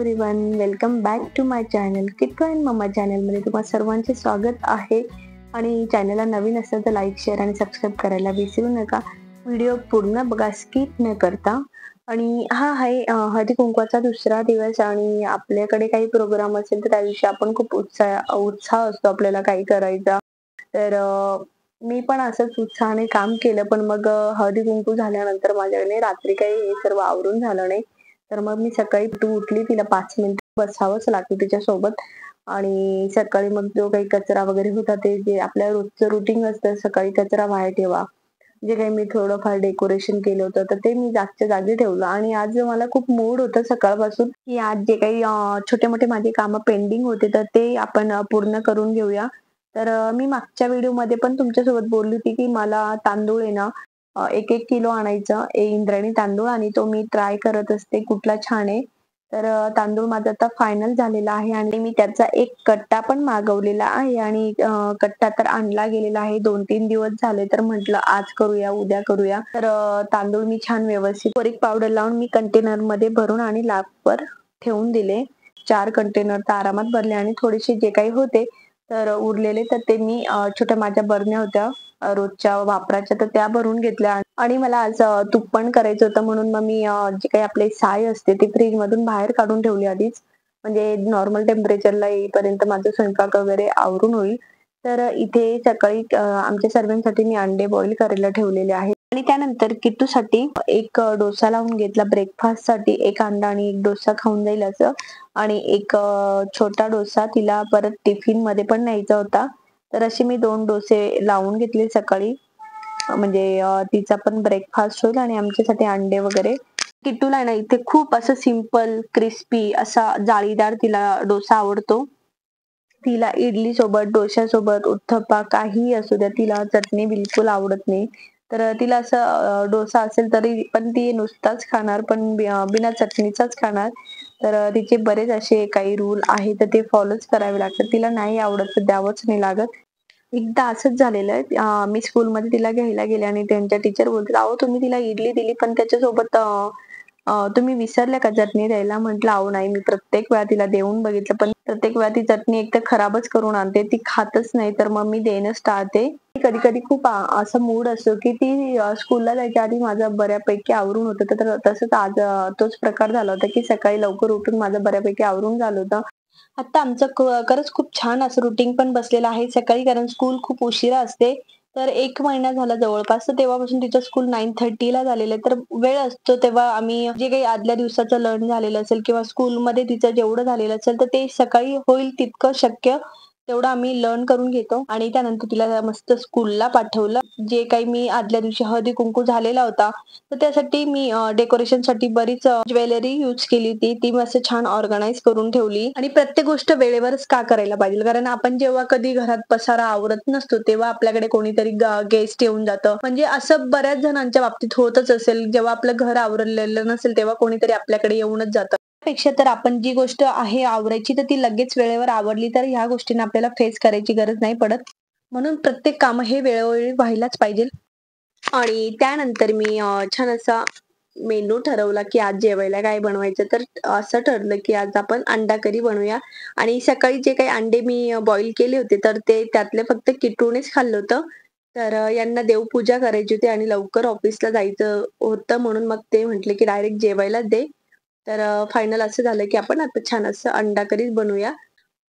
Everyone, welcome back to my channel Kittu and mamma चॅनलमध्ये तुम्हा सर्वांचे स्वागत आहे. आणि चॅनलला नवीन असेल तर लाईक, शेअर आणि सबस्क्राईब करायला विसरू नका. व्हिडिओ पूर्ण बघा, स्किप न करता. आणि हा आहे हळदी कुंकवाचा दुसरा दिवस आणि आपल्याकडे काही प्रोग्राम असेल तर त्या दिवशी आपण खूप उत्साह असतो आपल्याला काही करायचा. तर मी पण असंच उत्साहाने काम केलं, पण मग हळदी कुंकू झाल्यानंतर माझ्याकडे रात्री काही हे सर्व आवरून झालं नाही. तर मग मी सकाळी उठली, तिला 5 मिनिटं बसावंच लागतं तिच्यासोबत. आणि सकाळी मग जो काही कचरा वगैरे होता, ते जे आपल्या रोजचं रुटीन असतं, सकाळी कचरा बाहेर ठेवा. जे काही मी थोडंफार डेकोरेशन केलं होतं तर ते मी जागच्या जागी ठेवलं. आणि आज मला खूप मूड होतं सकाळपासून, की आज जे काही छोटे मोठे माझे कामं पेंडिंग होते तर ते आपण पूर्ण करून घेऊया. तर मी मागच्या व्हिडिओमध्ये पण तुमच्यासोबत बोलली होती, की मला तांदूळ आहे ना 1-1 किलो आणायचा इंद्रायणी तांदूळ, आणि तो मी ट्राय करत असते कुठला छान आहे. तर तांदूळ माझा आता फायनल झालेला आहे आणि मी त्याचा एक कट्टा पण मागवलेला आहे. आणि कट्टा तर आणला गेलेला आहे. 2-3 दिवस झाले, तर म्हटलं आज करूया, उद्या करूया. तर तांदूळ मी छान व्यवस्थित बोरिक पावडर लावून मी कंटेनर मध्ये भरून आणि लॅपवर ठेवून दिले. 4 कंटेनर तर आरामात भरले आणि थोडेसे जे काही होते तर उरलेले, तर ते मी छोट्या माझ्या बरण्या होत्या रोजच्या वापराच्या, तर त्या भरून घेतल्या. आणि मला आज तूप पण करायचं होतं, म्हणून मग मी जे काही आपले साय असते ती फ्रीज मधून बाहेर काढून ठेवली आधीच, म्हणजे नॉर्मल टेम्परेचरला येईपर्यंत माझं स्वयंपाक वगैरे आवरून होईल. तर इथे सकाळी आमच्या सर्वांसाठी मी अंडे बॉईल करायला ठेवलेले आहेत. आणि त्यानंतर किट्टूसाठी एक डोसा लावून घेतला ब्रेकफास्ट साठी. एक अंडा आणि एक डोसा खाऊन जाईल असं. आणि एक छोटा डोसा तिला परत टिफिन मध्ये पण न्यायचा होता. तर असे मी 2 डोसे लावून घेतले सकाळी, म्हणजे तिचा पण ब्रेकफास्ट होईल आणि आमच्यासाठी अंडे वगैरे. किट्टूला ना इथे खूप असं सिंपल क्रिस्पी असा जाळीदार तिला डोसा आवडतो. तिला इडली सोबत, डोश्यासोबत, उत्तप्पा काहीही असू द्या, तिला चटणी बिलकुल आवडत नाही. तर तिला असं डोसा असेल तरी पण ती नुसताच खाणार, पण बिना चटणीचाच खाणार. तर तिचे बरेच असे काही रूल आहेत, तर ते फॉलोच करावे लागतात. तिला नाही आवडत तर द्यावंच नाही लागत. एकदा असंच झालेलं आहे. मी स्कूलमध्ये तिला घ्यायला गेले आणि त्यांच्या टीचर बोलतात, "अहो तुम्ही तिला इडली दिली, पण त्याच्यासोबत तुम्ही विसरल्या का चटणी द्यायला?" म्हटलं, "अहो नाही, मी प्रत्येक वेळा तिला देऊन बघितलं, पण प्रत्येक वेळा ती चटणी एकतर खराबच करून आणते, ती खातच नाही, तर मग मी देणंच टाळते." कधी-कधी खूप असा मूड असतो, की ती स्कूलला जायच्या आधी माझं बऱ्यापैकी आवरून होतं. तर तसंच आज तोच प्रकार झाला होता, की सकाळी लवकर उठून माझं बऱ्यापैकी आवरून झालं होतं. आता आमचं खरंच खूप छान असं रुटीन पण बसलेलं आहे सकाळी, कारण स्कूल खूप उशिरा असते. तर 1 महिना झाला जवळपास, तर तेव्हापासून तिचं स्कूल 9:30 ला झालेलं आहे. तर वेळ असतो तेव्हा आम्ही जे काही आदल्या दिवसाचं लर्न झालेलं असेल किंवा स्कूलमध्ये तिचं जेवढं झालेलं असेल, तर ते सकाळी होईल तितकं शक्य तेवढं आम्ही लर्न करून घेतो. आणि त्यानंतर तिला मस्त स्कूलला पाठवलं. जे काही मी आदल्या दिवशी हळदी-कुंकू झालेला होता, तर त्यासाठी मी डेकोरेशनसाठी बरीच ज्वेलरी यूज केली होती. ती मस्त छान ऑर्गनाइज करून ठेवली. आणि प्रत्येक गोष्ट वेळेवरच का करायला पाहिजे, कारण आपण जेव्हा कधी घरात पसारा आवरत नसतो, तेव्हा आपल्याकडे कोणीतरी गेस्ट येऊन जातं. म्हणजे असं बऱ्याच जणांच्या बाबतीत होतच असेल, जेव्हा आपलं घर आवरलेलं नसेल तेव्हा कोणीतरी आपल्याकडे येऊनच जातं. त्यापेक्षा तर आपण जी गोष्ट आहे आवरायची, तर ती लगेच वेळेवर आवरली, तर ह्या गोष्टींना आपल्याला फेस करायची गरज नाही पडत. म्हणून प्रत्येक काम हे वेळोवेळी व्हायलाच पाहिजे. आणि त्यानंतर मी छान असा मेनू ठरवला, की आज जेवायला काय बनवायचं. तर असं ठरलं, की आज आपण अंडा करी बनवूया. आणि सकाळी जे काही अंडे मी बॉईल केले होते, तर ते त्यातले फक्त किटूनेच खाल्लं होतं. तर यांना देवपूजा करायची होती आणि लवकर ऑफिसला जायचं होतं, म्हणून मग ते म्हटले, की डायरेक्ट जेवायलाच दे. तर फायनल असं झालं, की आपण आता छान असं अंडा करीच बनवूया.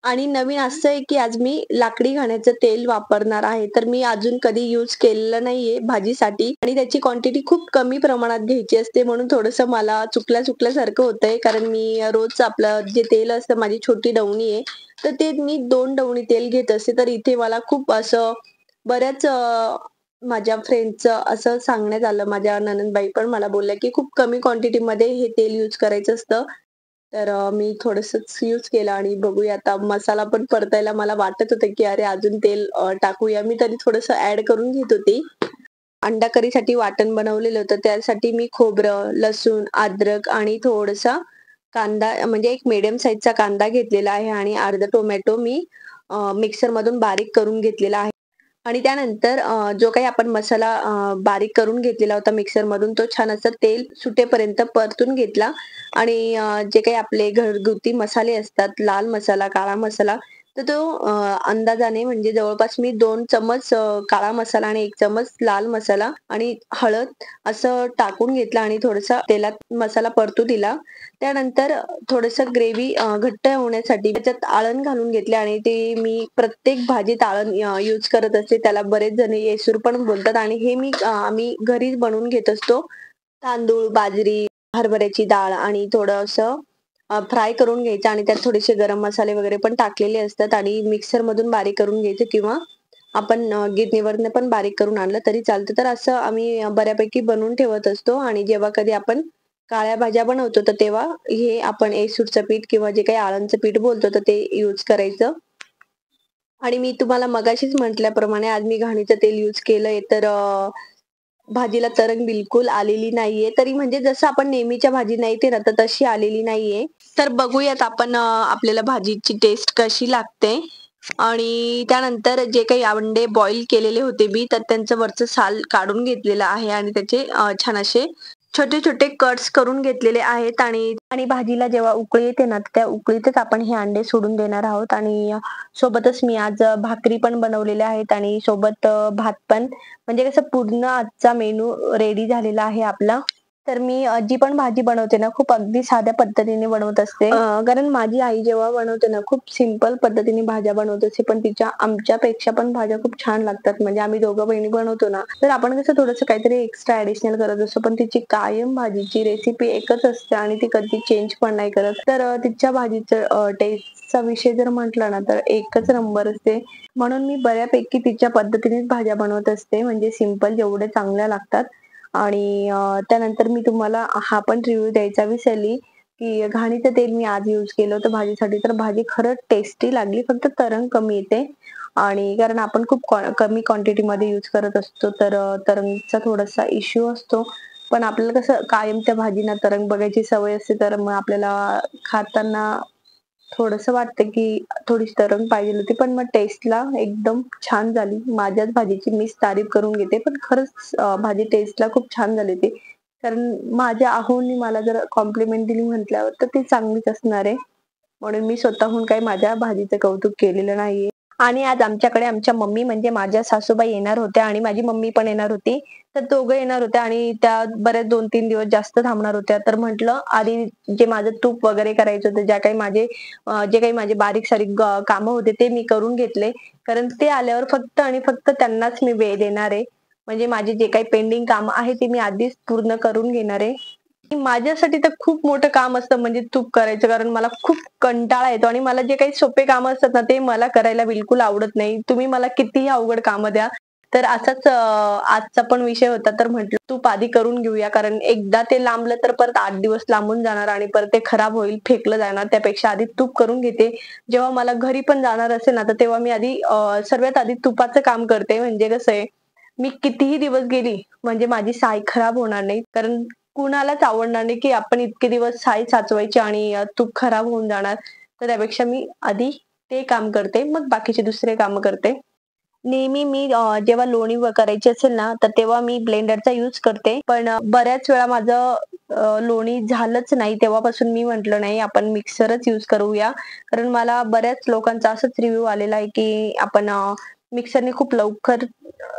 आणि नवीन असं आहे, की आज मी लाकडी घाण्याचं तेल वापरणार आहे. तर मी अजून कधी यूज केलेलं नाहीये भाजीसाठी आणि त्याची क्वांटिटी खूप कमी प्रमाणात घ्यायची असते, म्हणून थोडंसं मला चुकल्यासारखं होतंय. कारण मी रोज आपलं जे तेल असतं, माझी छोटी डवणी आहे, तर ते मी 2 डवणी तेल घेत असते. तर इथे मला खूप असं बऱ्याच माझ्या फ्रेंड्सचं असं सांगण्यात आलं. माझ्या नणंदबाई पण मला बोलल्या, की खूप कमी क्वांटिटीमध्ये हे तेल यूज करायचं असतं. तर मी थोडंसंच यूज केलं आणि बघूया आता मसाला पण परतायला मला वाटत होतं, की अरे अजून तेल टाकूया. मी तरी थोडंसं ॲड करून घेत होती. अंडा करीसाठी वाटण बनवलेलं होतं. त्यासाठी मी खोबरं, लसूण, अद्रक आणि थोडासा कांदा, म्हणजे एक मीडियम साईजचा कांदा घेतलेला आहे आणि अर्धा टोमॅटो मी मिक्सरमधून बारीक करून घेतलेला आहे. आणि त्यानंतर जो काही आपण मसाला बारीक करून घेतलेला होता मिक्सरमधून, तो छान असं तेल सुटेपर्यंत परतून घेतला आणि जे काही आपले घरगुती मसाले असतात, लाल मसाला, काळा मसाला, तर तो अंदाजाने म्हणजे जवळपास मी 2 चमच काळा मसाला आणि 1 चमच लाल मसाला आणि हळद असं टाकून घेतलं आणि थोडंसं तेलात मसाला परतू दिला. त्यानंतर थोडंसं ग्रेव्ही घट्ट होण्यासाठी त्याच्यात आळण घालून घेतले आणि ते मी प्रत्येक भाजीत आळण यूज करत असते. त्याला बरेच जण येसूर पण बोलतात आणि हे आम्ही घरीच बनवून घेत असतो. तांदूळ, बाजरी, हरभऱ्याची डाळ आणि थोडंसं फ्राय करून घ्यायचं आणि त्यात थोडेसे गरम मसाले वगैरे पण टाकलेले असतात आणि मिक्सरमधून बारीक करून घ्यायचं किंवा आपण गिरणीवरनं पण बारीक करून आणलं तरी चालतं. तर असं आम्ही बऱ्यापैकी बनवून ठेवत असतो आणि जेव्हा कधी आपण काळ्या भाज्या बनवतो, तर तेव्हा हे आपण एसूरचं पीठ किंवा जे काही आळंचं पीठ बोलतो, तर ते यूज करायचं. आणि मी तुम्हाला मगाशीच म्हटल्याप्रमाणे आज मी घाणीचं तेल यूज केलंय, तर भाजीला तरंग बिलकुल आलेली नाहीये. तरी म्हणजे जसं आपण नेहमीच्या भाजीला येते ना, तर तशी आलेली नाहीये. तर बघूयात आपण आपल्याला भाजीची टेस्ट कशी लागते. आणि त्यानंतर जे काही अंडे बॉईल केलेले होते मी, तर त्यांचं वरचं साल काढून घेतलेलं आहे आणि त्याचे छान असे छोटे-छोटे कट्स करून घेतलेले आहेत आणि आणि भाजीला जेव्हा उकळी येते ना, त्या उकळीतच आपण हे अंडे सोडून देणार आहोत आणि सोबतच मी आज भाकरी पण बनवलेल्या आहेत आणि सोबत भात पण. म्हणजे कसं पूर्ण आजचा मेनू रेडी झालेला आहे आपला. तर मी जी पण भाजी बनवते ना, खूप अगदी साध्या पद्धतीने बनवत असते. कारण माझी आई जेव्हा बनवते ना, खूप सिंपल पद्धतीने भाज्या बनवत असते. पण आमच्यापेक्षा पण भाज्या खूप छान लागतात. म्हणजे आम्ही दोघं बहिणी बनवतो ना, तर आपण कसं थोडंसं काहीतरी एक्स्ट्रा ॲडिशनल करत असतो. पण तिची कायम भाजीची रेसिपी एकच असते आणि ती कधी चेंज पण नाही करत. तर तिच्या भाजीचं टेस्टचा विषय जर म्हटला ना, तर एकच नंबर असते. म्हणून मी बऱ्यापैकी तिच्या पद्धतीनेच भाज्या बनवत असते. म्हणजे सिंपल जेवढे चांगल्या लागतात. आणि त्यानंतर मी तुम्हाला हा पण रिव्ह्यू द्यायचा विसरली, की घाणीचं तेल मी आज यूज केलं होतं भाजीसाठी. तर भाजी खरंच टेस्टी लागली. फक्त तरंग कमी येते आणि कारण आपण खूप कमी क्वांटिटीमध्ये यूज करत असतो, तर तरंगचा थोडासा इश्यू असतो. पण आपल्याला कसं कायम त्या भाजींना तरंग बघायची सवय असते, तर मग आपल्याला खाताना थोडंसं वाटतं, की थोडीशी तरंग पाहिजेल होती. पण मग टेस्टला एकदम छान झाली. माझ्याच भाजीची मीच तारीफ करून घेते. पण खरंच भाजी टेस्टला खूप छान झाली होती. कारण माझ्या आहोंनी मला जर कॉम्प्लिमेंट दिली म्हटल्यावर, तर ती चांगलीच असणार आहे. म्हणून मी स्वतःहून काही माझ्या भाजीचं कौतुक केलेलं नाहीये. आणि आज आमच्याकडे आमच्या मम्मी म्हणजे माझ्या सासूबाई येणार होत्या आणि माझी मम्मी पण येणार होती. तर दोघं येणार होत्या आणि त्या बऱ्याच 2-3 दिवस जास्त थांबणार होत्या. तर म्हटलं आधी जे माझं तूप वगैरे करायचं होतं, जे काही माझे बारीक-सारीक कामं होते ते मी करून घेतले. कारण ते आल्यावर फक्त आणि फक्त त्यांनाच मी वेळ देणार आहे. म्हणजे माझे जे काही पेंडिंग कामं आहेत, ती मी आधीच पूर्ण करून घेणार आहे. माझ्यासाठी तर खूप मोठं काम असतं म्हणजे तूप करायचं. कारण मला खूप कंटाळा येतो आणि मला जे काही सोपे कामं असतात ना, ते मला करायला बिलकुल आवडत नाही. तुम्ही मला कितीही अवघड कामं द्या. तर असाच आजचा पण विषय होता. तर म्हटलं तूप आधी करून घेऊया. कारण एकदा ते लांबलं तर परत 8 दिवस लांबून जाणार आणि परत ते खराब होईल, फेकलं जाणार. त्यापेक्षा आधी तूप करून घेते. जेव्हा मला घरी पण जाणार असेल ना, तर तेव्हा मी आधी सर्वात आधी तुपाचं काम करते. म्हणजे कसं आहे, मी कितीही दिवस गेली म्हणजे माझी साय खराब होणार नाही. कारण कुणालाच आवडणार नाही, की आपण इतके दिवस साय साचवायची आणि तूप खराब होऊन जाणार. तर त्यापेक्षा मी आधी ते काम करते, मग बाकीचे दुसरे कामं करते. नेहमी मी जेव्हा लोणी करायची असेल ना, तर तेव्हा मी ब्लेंडरचा यूज करते. पण बऱ्याच वेळा माझं लोणी झालंच नाही. तेव्हापासून मी म्हटलं, "नाही, आपण मिक्सरच यूज करूया." कारण मला बऱ्याच लोकांचा असाच रिव्ह्यू आलेला आहे, की आपण मिक्सरने खूप लवकर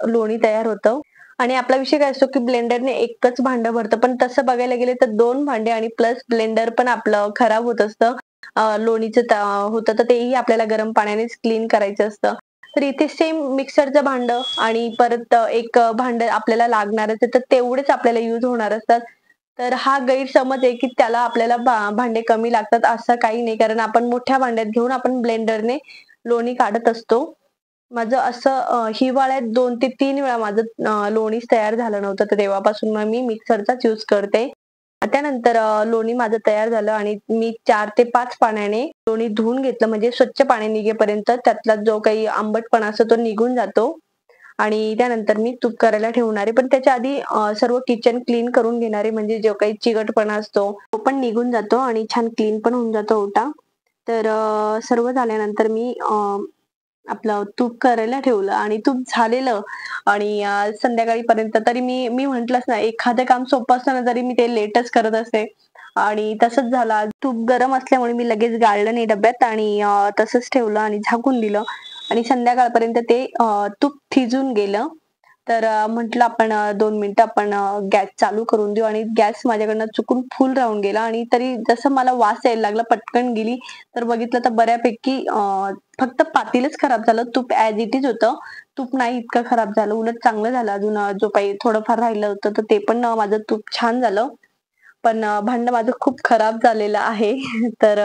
लोणी तयार होतं. आणि आपला विषय काय असतो, की ब्लेंडरने एकच भांडं भरतं. पण तसं बघायला गेले तर 2 भांडे आणि प्लस ब्लेंडर पण आपलं खराब होत असतं. लोणीचं होतं तर तेही आपल्याला गरम पाण्यानेच क्लीन करायचं असतं. तर इथे सेम मिक्सरचं भांडं आणि परत एक भांडं आपल्याला लागणारच आहे, तर तेवढेच आपल्याला यूज होणार असतात. तर हा गैरसमज आहे, की त्याला आपल्याला भांडे कमी लागतात असं काही नाही. कारण आपण मोठ्या भांड्यात घेऊन आपण ब्लेंडरने लोणी काढत असतो. माझं असं हिवाळ्यात 2 ते 3 वेळा माझं लोणीच तयार झालं नव्हतं. तर तेव्हापासून मग मी मिक्सरचाच यूज करते. त्यानंतर लोणी माझं तयार झालं आणि मी 4 ते 5 पाण्याने लोणी धुवून घेतलं म्हणजे स्वच्छ पाणी निघेपर्यंत त्यातला जो काही आंबटपणा असतो तो निघून जातो. आणि त्यानंतर मी तूप करायला ठेवणार आहे. पण त्याच्या आधी सर्व किचन क्लीन करून घेणार आहे. म्हणजे जो काही चिकटपणा असतो तो पण निघून जातो आणि छान क्लीन पण होऊन जातो ओटा. तर सर्व झाल्यानंतर मी आपलं तूप करायला ठेवलं आणि तूप झालेलं आणि संध्याकाळीपर्यंत तरी मी मी म्हटलंच ना, एखादं काम सोपं असताना तरी मी ते लेटच करत असते आणि तसंच झालं. आज तूप गरम असल्यामुळे मी लगेच गाळलं नाही डब्यात आणि तसंच ठेवलं आणि झाकून दिलं आणि संध्याकाळपर्यंत ते तूप थिजून गेलं. तर म्हटलं आपण 2 मिनिटं आपण गॅस चालू करून देऊ आणि गॅस माझ्याकडनं चुकून फुल राहून गेला आणि तरी जसं मला वास यायला लागला, पटकन गेली तर बघितलं तर बऱ्यापैकी फक्त पातेलच खराब झालं. तूप ॲज इट इज होतं. तूप नाही इतकं खराब झालं. उलट चांगलं झालं. अजून जो काही थोडंफार राहिलं होतं, तर ते पण माझं तूप छान झालं. पण भांडं माझं खूप खराब झालेलं आहे. तर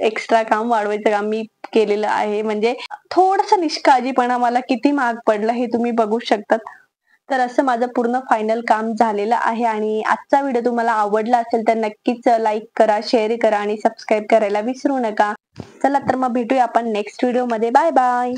एक्स्ट्रा काम वाढवायचं काम मी केलेलं आहे. म्हणजे थोडासा निष्काळजीपणा मला किती महाग पडला हे तुम्ही बघू शकतात. तर असं माझं पूर्ण फायनल काम झालेलं आहे आणि आजचा व्हिडिओ तुम्हाला आवडला असेल तर नक्कीच लाईक करा, शेअर करा आणि सबस्क्राईब करायला विसरू नका. चला तर मग भेटूया आपण नेक्स्ट व्हिडिओमध्ये. Bye bye.